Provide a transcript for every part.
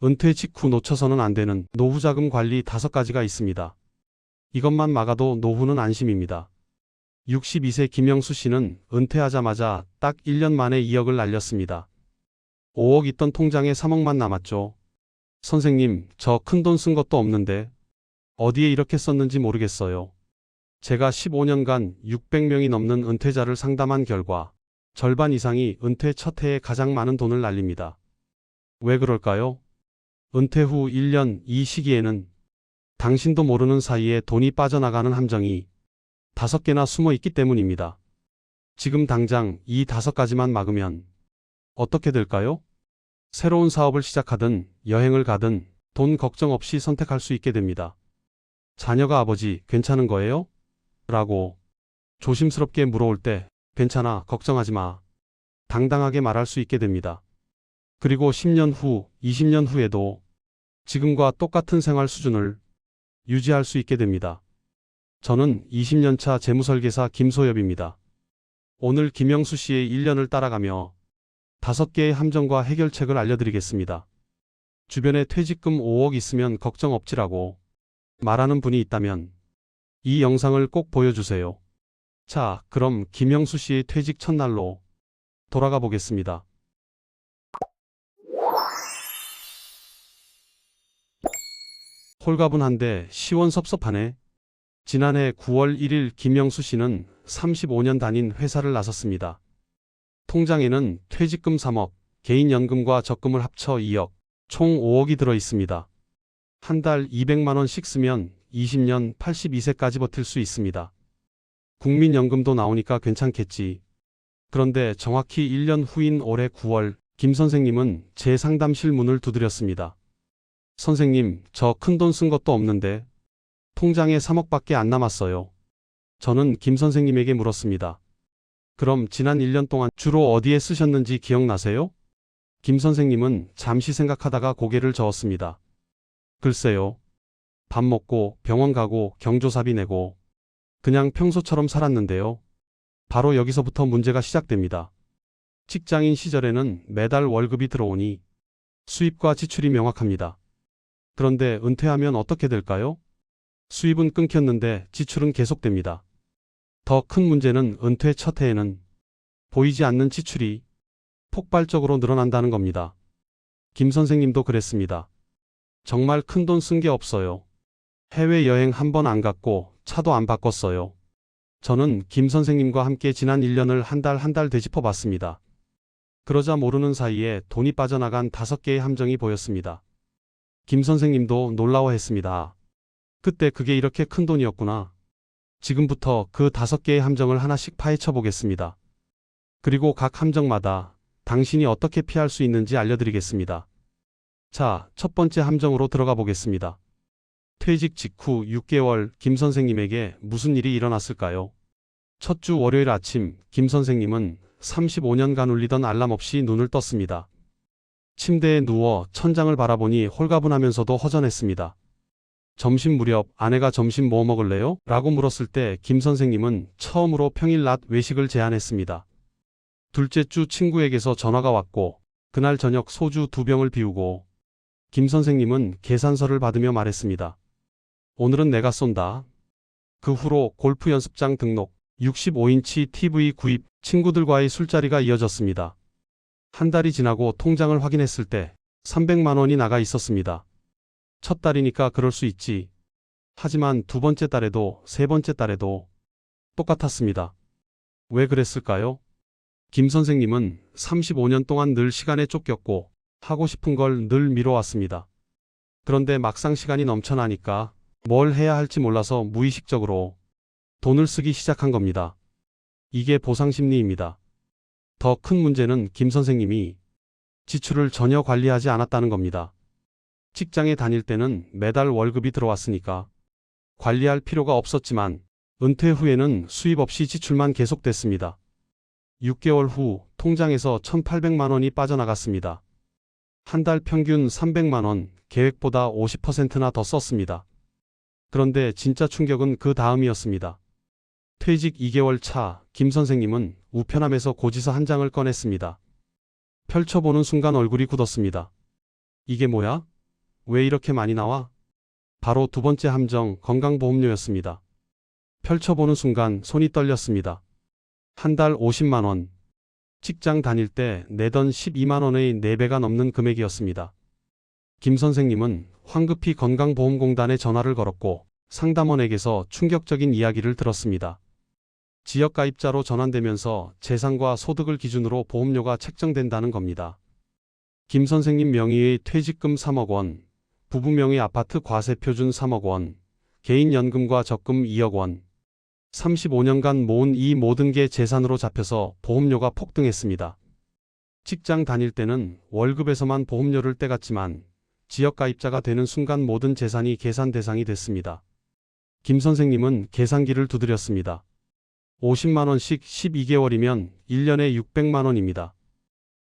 은퇴 직후 놓쳐서는 안 되는 노후자금 관리 5가지가 있습니다. 이것만 막아도 노후는 안심입니다. 62세 김영수 씨는 은퇴하자마자 딱 1년 만에 2억을 날렸습니다. 5억 있던 통장에 3억만 남았죠. 선생님, 저 큰돈 쓴 것도 없는데 어디에 이렇게 썼는지 모르겠어요. 제가 15년간 600명이 넘는 은퇴자를 상담한 결과 절반 이상이 은퇴 첫 해에 가장 많은 돈을 날립니다. 왜 그럴까요? 은퇴 후 1년 이 시기에는 당신도 모르는 사이에 돈이 빠져나가는 함정이 5개나 숨어 있기 때문입니다. 지금 당장 이 5가지만 막으면 어떻게 될까요? 새로운 사업을 시작하든 여행을 가든 돈 걱정 없이 선택할 수 있게 됩니다. 자녀가 아버지 괜찮은 거예요? 라고 조심스럽게 물어올 때 괜찮아, 걱정하지 마. 당당하게 말할 수 있게 됩니다. 그리고 10년 후, 20년 후에도 지금과 똑같은 생활 수준을 유지할 수 있게 됩니다. 저는 20년차 재무설계사 김소엽입니다. 오늘 김영수 씨의 1년을 따라가며 5개의 함정과 해결책을 알려드리겠습니다. 주변에 퇴직금 5억 있으면 걱정 없지라고 말하는 분이 있다면 이 영상을 꼭 보여주세요. 자, 그럼 김영수 씨의 퇴직 첫날로 돌아가 보겠습니다. 홀가분한데 시원섭섭하네. 지난해 9월 1일 김영수 씨는 35년 다닌 회사를 나섰습니다. 통장에는 퇴직금 3억, 개인연금과 적금을 합쳐 2억, 총 5억이 들어 있습니다. 한 달 200만 원씩 쓰면 20년 82세까지 버틸 수 있습니다. 국민연금도 나오니까 괜찮겠지. 그런데 정확히 1년 후인 올해 9월 김 선생님은 제 상담실 문을 두드렸습니다. 선생님, 저 큰돈 쓴 것도 없는데 통장에 3억밖에 안 남았어요. 저는 김 선생님에게 물었습니다. 그럼 지난 1년 동안 주로 어디에 쓰셨는지 기억나세요? 김 선생님은 잠시 생각하다가 고개를 저었습니다. 글쎄요. 밥 먹고 병원 가고 경조사비 내고 그냥 평소처럼 살았는데요. 바로 여기서부터 문제가 시작됩니다. 직장인 시절에는 매달 월급이 들어오니 수입과 지출이 명확합니다. 그런데 은퇴하면 어떻게 될까요? 수입은 끊겼는데 지출은 계속됩니다. 더 큰 문제는 은퇴 첫 해에는 보이지 않는 지출이 폭발적으로 늘어난다는 겁니다. 김 선생님도 그랬습니다. 정말 큰돈 쓴 게 없어요. 해외여행 한 번 안 갔고 차도 안 바꿨어요. 저는 김 선생님과 함께 지난 1년을 한 달 되짚어 봤습니다. 그러자 모르는 사이에 돈이 빠져나간 5개의 함정이 보였습니다. 김 선생님도 놀라워했습니다. 그때 그게 이렇게 큰 돈이었구나. 지금부터 그 5개의 함정을 하나씩 파헤쳐 보겠습니다. 그리고 각 함정마다 당신이 어떻게 피할 수 있는지 알려드리겠습니다. 자, 첫 번째 함정으로 들어가 보겠습니다. 퇴직 직후 6개월 김 선생님에게 무슨 일이 일어났을까요? 첫 주 월요일 아침 김 선생님은 35년간 울리던 알람 없이 눈을 떴습니다. 침대에 누워 천장을 바라보니 홀가분하면서도 허전했습니다. 점심 무렵 아내가 점심 뭐 먹을래요? 라고 물었을 때 김 선생님은 처음으로 평일 낮 외식을 제안했습니다. 둘째 주 친구에게서 전화가 왔고 그날 저녁 소주 2병을 비우고 김 선생님은 계산서를 받으며 말했습니다. 오늘은 내가 쏜다. 그 후로 골프 연습장 등록, 65인치 TV 구입, 친구들과의 술자리가 이어졌습니다. 한 달이 지나고 통장을 확인했을 때 300만 원이 나가 있었습니다. 첫 달이니까 그럴 수 있지. 하지만 두 번째 달에도 세 번째 달에도 똑같았습니다. 왜 그랬을까요? 김 선생님은 35년 동안 늘 시간에 쫓겼고 하고 싶은 걸 늘 미뤄왔습니다. 그런데 막상 시간이 넘쳐나니까 뭘 해야 할지 몰라서 무의식적으로 돈을 쓰기 시작한 겁니다. 이게 보상심리입니다. 더 큰 문제는 김 선생님이 지출을 전혀 관리하지 않았다는 겁니다. 직장에 다닐 때는 매달 월급이 들어왔으니까 관리할 필요가 없었지만 은퇴 후에는 수입 없이 지출만 계속됐습니다. 6개월 후 통장에서 1,800만 원이 빠져나갔습니다. 한 달 평균 300만 원, 계획보다 50%나 더 썼습니다. 그런데 진짜 충격은 그 다음이었습니다. 퇴직 2개월 차 김 선생님은 우편함에서 고지서 한 장을 꺼냈습니다. 펼쳐보는 순간 얼굴이 굳었습니다. 이게 뭐야? 왜 이렇게 많이 나와? 바로 두 번째 함정 건강보험료였습니다. 펼쳐보는 순간 손이 떨렸습니다. 한 달 50만 원. 직장 다닐 때 내던 12만 원의 4배가 넘는 금액이었습니다. 김 선생님은 황급히 건강보험공단에 전화를 걸었고 상담원에게서 충격적인 이야기를 들었습니다. 지역가입자로 전환되면서 재산과 소득을 기준으로 보험료가 책정된다는 겁니다. 김 선생님 명의의 퇴직금 3억 원, 부부 명의 아파트 과세표준 3억 원, 개인연금과 적금 2억 원, 35년간 모은 이 모든 게 재산으로 잡혀서 보험료가 폭등했습니다. 직장 다닐 때는 월급에서만 보험료를 떼갔지만 지역가입자가 되는 순간 모든 재산이 계산 대상이 됐습니다. 김 선생님은 계산기를 두드렸습니다. 50만 원씩 12개월이면 1년에 600만 원입니다.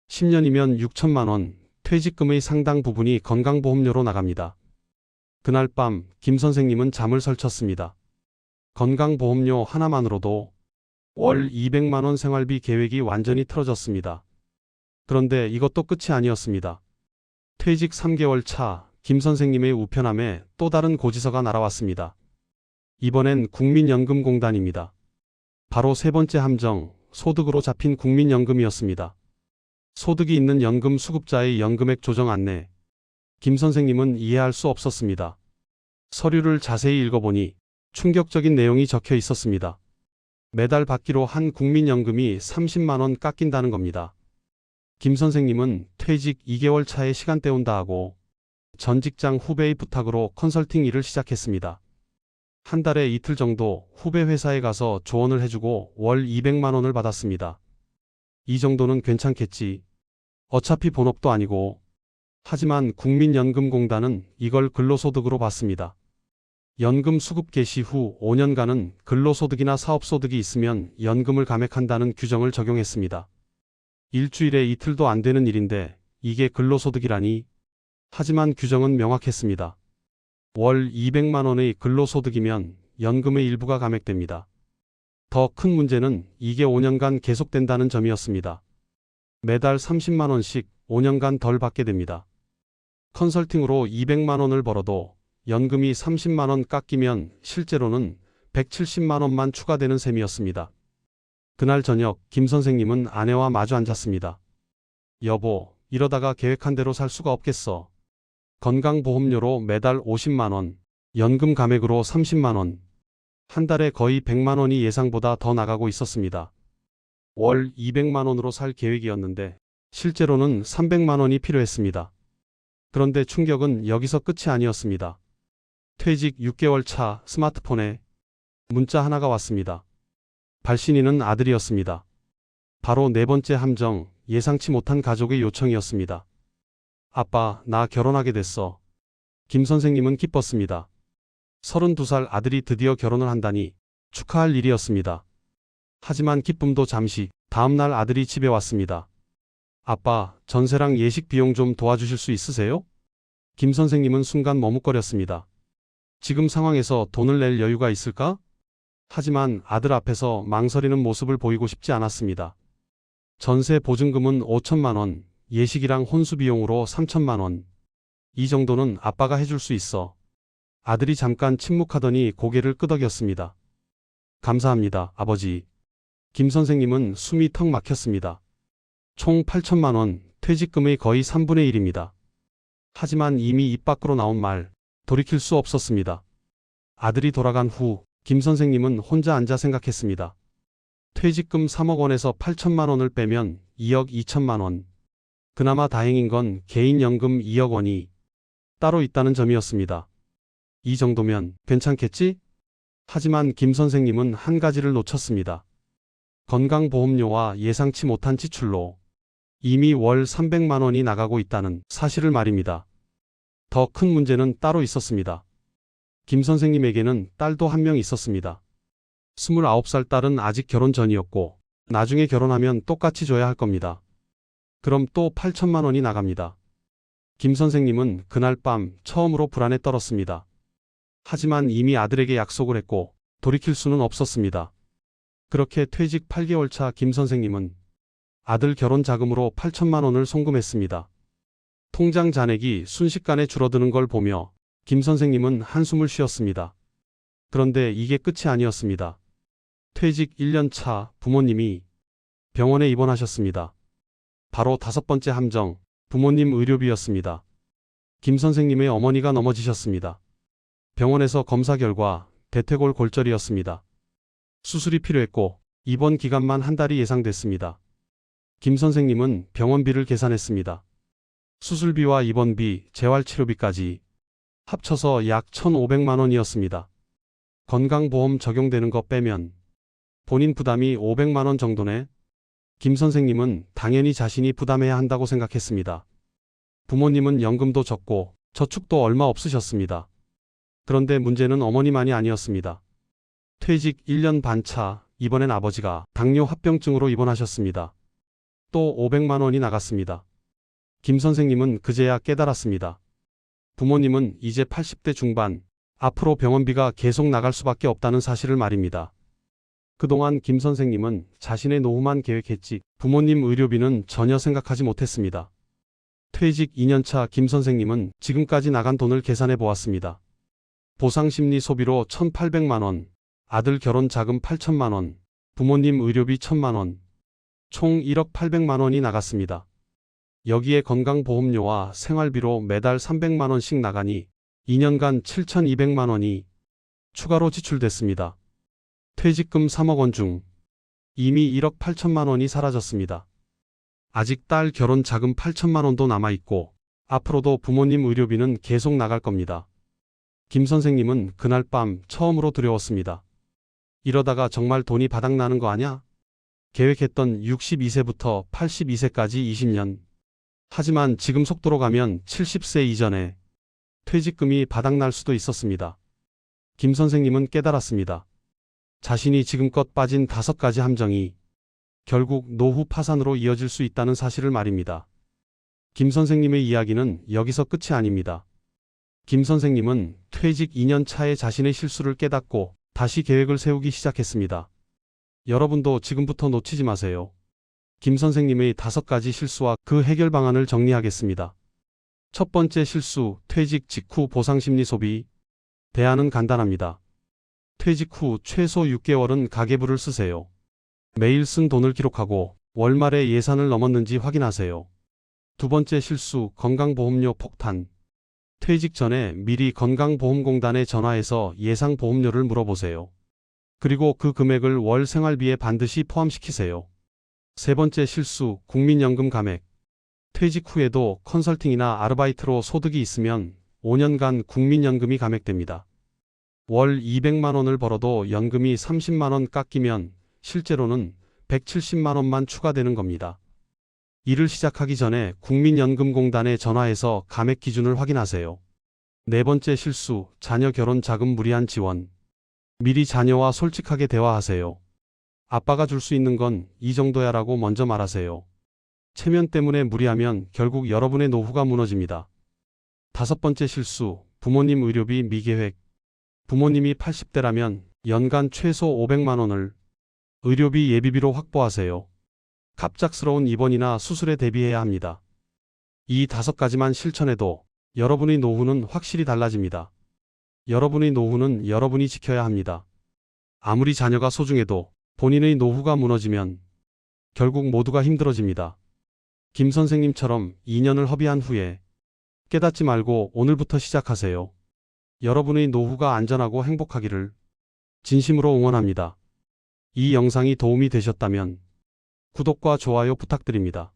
10년이면 6천만 원, 퇴직금의 상당 부분이 건강보험료로 나갑니다. 그날 밤 김 선생님은 잠을 설쳤습니다. 건강보험료 하나만으로도 월 200만 원 생활비 계획이 완전히 틀어졌습니다. 그런데 이것도 끝이 아니었습니다. 퇴직 3개월 차 김 선생님의 우편함에 또 다른 고지서가 날아왔습니다. 이번엔 국민연금공단입니다. 바로 세 번째 함정, 소득으로 잡힌 국민연금이었습니다. 소득이 있는 연금 수급자의 연금액 조정 안내. 김 선생님은 이해할 수 없었습니다. 서류를 자세히 읽어보니 충격적인 내용이 적혀 있었습니다. 매달 받기로 한 국민연금이 30만 원 깎인다는 겁니다. 김 선생님은 퇴직 2개월 차에 시간 때운다 하고 전 직장 후배의 부탁으로 컨설팅 일을 시작했습니다. 한 달에 이틀 정도 후배 회사에 가서 조언을 해주고 월 200만 원을 받았습니다. 이 정도는 괜찮겠지. 어차피 본업도 아니고. 하지만 국민연금공단은 이걸 근로소득으로 봤습니다. 연금 수급 개시 후 5년간은 근로소득이나 사업소득이 있으면 연금을 감액한다는 규정을 적용했습니다. 일주일에 이틀도 안 되는 일인데 이게 근로소득이라니. 하지만 규정은 명확했습니다. 월 200만 원의 근로소득이면 연금의 일부가 감액됩니다. 더 큰 문제는 이게 5년간 계속된다는 점이었습니다. 매달 30만 원씩 5년간 덜 받게 됩니다. 컨설팅으로 200만 원을 벌어도 연금이 30만 원 깎이면 실제로는 170만 원만 추가되는 셈이었습니다. 그날 저녁 김 선생님은 아내와 마주 앉았습니다. 여보, 이러다가 계획한 대로 살 수가 없겠어. 건강보험료로 매달 50만 원, 연금 감액으로 30만 원, 한 달에 거의 100만 원이 예상보다 더 나가고 있었습니다. 월 200만 원으로 살 계획이었는데 실제로는 300만 원이 필요했습니다. 그런데 충격은 여기서 끝이 아니었습니다. 퇴직 6개월 차 스마트폰에 문자 하나가 왔습니다. 발신인은 아들이었습니다. 바로 네 번째 함정, 예상치 못한 가족의 요청이었습니다. 아빠, 나 결혼하게 됐어. 김 선생님은 기뻤습니다. 32살 아들이 드디어 결혼을 한다니 축하할 일이었습니다. 하지만 기쁨도 잠시, 다음 날 아들이 집에 왔습니다. 아빠, 전세랑 예식 비용 좀 도와주실 수 있으세요? 김 선생님은 순간 머뭇거렸습니다. 지금 상황에서 돈을 낼 여유가 있을까? 하지만 아들 앞에서 망설이는 모습을 보이고 싶지 않았습니다. 전세 보증금은 5천만 원, 예식이랑 혼수 비용으로 3천만 원. 이 정도는 아빠가 해줄 수 있어. 아들이 잠깐 침묵하더니 고개를 끄덕였습니다. 감사합니다, 아버지. 김 선생님은 숨이 턱 막혔습니다. 총 8천만 원, 퇴직금의 거의 3분의 1입니다. 하지만 이미 입 밖으로 나온 말, 돌이킬 수 없었습니다. 아들이 돌아간 후 김 선생님은 혼자 앉아 생각했습니다. 퇴직금 3억 원에서 8천만 원을 빼면 2억 2천만 원. 그나마 다행인 건 개인연금 2억 원이 따로 있다는 점이었습니다. 이 정도면 괜찮겠지? 하지만 김 선생님은 한 가지를 놓쳤습니다. 건강보험료와 예상치 못한 지출로 이미 월 300만 원이 나가고 있다는 사실을 말입니다. 더 큰 문제는 따로 있었습니다. 김 선생님에게는 딸도 한 명 있었습니다. 29살 딸은 아직 결혼 전이었고 나중에 결혼하면 똑같이 줘야 할 겁니다. 그럼 또 8천만 원이 나갑니다. 김 선생님은 그날 밤 처음으로 불안에 떨었습니다. 하지만 이미 아들에게 약속을 했고 돌이킬 수는 없었습니다. 그렇게 퇴직 8개월 차 김 선생님은 아들 결혼 자금으로 8천만 원을 송금했습니다. 통장 잔액이 순식간에 줄어드는 걸 보며 김 선생님은 한숨을 쉬었습니다. 그런데 이게 끝이 아니었습니다. 퇴직 1년 차 부모님이 병원에 입원하셨습니다. 바로 5번째 함정, 부모님 의료비였습니다. 김 선생님의 어머니가 넘어지셨습니다. 병원에서 검사 결과 대퇴골 골절이었습니다. 수술이 필요했고 입원 기간만 한 달이 예상됐습니다. 김 선생님은 병원비를 계산했습니다. 수술비와 입원비, 재활치료비까지 합쳐서 약 1,500만 원이었습니다. 건강보험 적용되는 거 빼면 본인 부담이 500만 원 정도네. 김 선생님은 당연히 자신이 부담해야 한다고 생각했습니다. 부모님은 연금도 적고 저축도 얼마 없으셨습니다. 그런데 문제는 어머니만이 아니었습니다. 퇴직 1년 반 차, 이번엔 아버지가 당뇨 합병증으로 입원하셨습니다. 또 500만 원이 나갔습니다. 김 선생님은 그제야 깨달았습니다. 부모님은 이제 80대 중반, 앞으로 병원비가 계속 나갈 수밖에 없다는 사실을 말입니다. 그동안 김 선생님은 자신의 노후만 계획했지 부모님 의료비는 전혀 생각하지 못했습니다. 퇴직 2년차 김 선생님은 지금까지 나간 돈을 계산해 보았습니다. 보상심리 소비로 1,800만 원, 아들 결혼 자금 8천만 원, 부모님 의료비 1,000만 원, 총 1억 800만 원이 나갔습니다. 여기에 건강보험료와 생활비로 매달 300만 원씩 나가니 2년간 7,200만 원이 추가로 지출됐습니다. 퇴직금 3억 원 중 이미 1억 8천만 원이 사라졌습니다. 아직 딸 결혼 자금 8천만 원도 남아있고 앞으로도 부모님 의료비는 계속 나갈 겁니다. 김 선생님은 그날 밤 처음으로 두려웠습니다. 이러다가 정말 돈이 바닥나는 거 아냐? 계획했던 62세부터 82세까지 20년. 하지만 지금 속도로 가면 70세 이전에 퇴직금이 바닥날 수도 있었습니다. 김 선생님은 깨달았습니다. 자신이 지금껏 빠진 5가지 함정이 결국 노후 파산으로 이어질 수 있다는 사실을 말입니다. 김 선생님의 이야기는 여기서 끝이 아닙니다. 김 선생님은 퇴직 2년 차에 자신의 실수를 깨닫고 다시 계획을 세우기 시작했습니다. 여러분도 지금부터 놓치지 마세요. 김 선생님의 5가지 실수와 그 해결 방안을 정리하겠습니다. 첫 번째 실수, 퇴직 직후 보상심리 소비. 대안은 간단합니다. 퇴직 후 최소 6개월은 가계부를 쓰세요. 매일 쓴 돈을 기록하고 월말에 예산을 넘었는지 확인하세요. 두 번째 실수, 건강보험료 폭탄. 퇴직 전에 미리 건강보험공단에 전화해서 예상 보험료를 물어보세요. 그리고 그 금액을 월 생활비에 반드시 포함시키세요. 세 번째 실수, 국민연금 감액. 퇴직 후에도 컨설팅이나 아르바이트로 소득이 있으면 5년간 국민연금이 감액됩니다. 월 200만 원을 벌어도 연금이 30만 원 깎이면 실제로는 170만 원만 추가되는 겁니다. 일을 시작하기 전에 국민연금공단에 전화해서 감액 기준을 확인하세요. 네 번째 실수, 자녀 결혼 자금 무리한 지원. 미리 자녀와 솔직하게 대화하세요. 아빠가 줄 수 있는 건 이 정도야 라고 먼저 말하세요. 체면 때문에 무리하면 결국 여러분의 노후가 무너집니다. 다섯 번째 실수, 부모님 의료비 미계획. 부모님이 80대라면 연간 최소 500만 원을 의료비 예비비로 확보하세요. 갑작스러운 입원이나 수술에 대비해야 합니다. 이 5가지만 실천해도 여러분의 노후는 확실히 달라집니다. 여러분의 노후는 여러분이 지켜야 합니다. 아무리 자녀가 소중해도 본인의 노후가 무너지면 결국 모두가 힘들어집니다. 김 선생님처럼 2년을 허비한 후에 깨닫지 말고 오늘부터 시작하세요. 여러분의 노후가 안전하고 행복하기를 진심으로 응원합니다. 이 영상이 도움이 되셨다면 구독과 좋아요 부탁드립니다.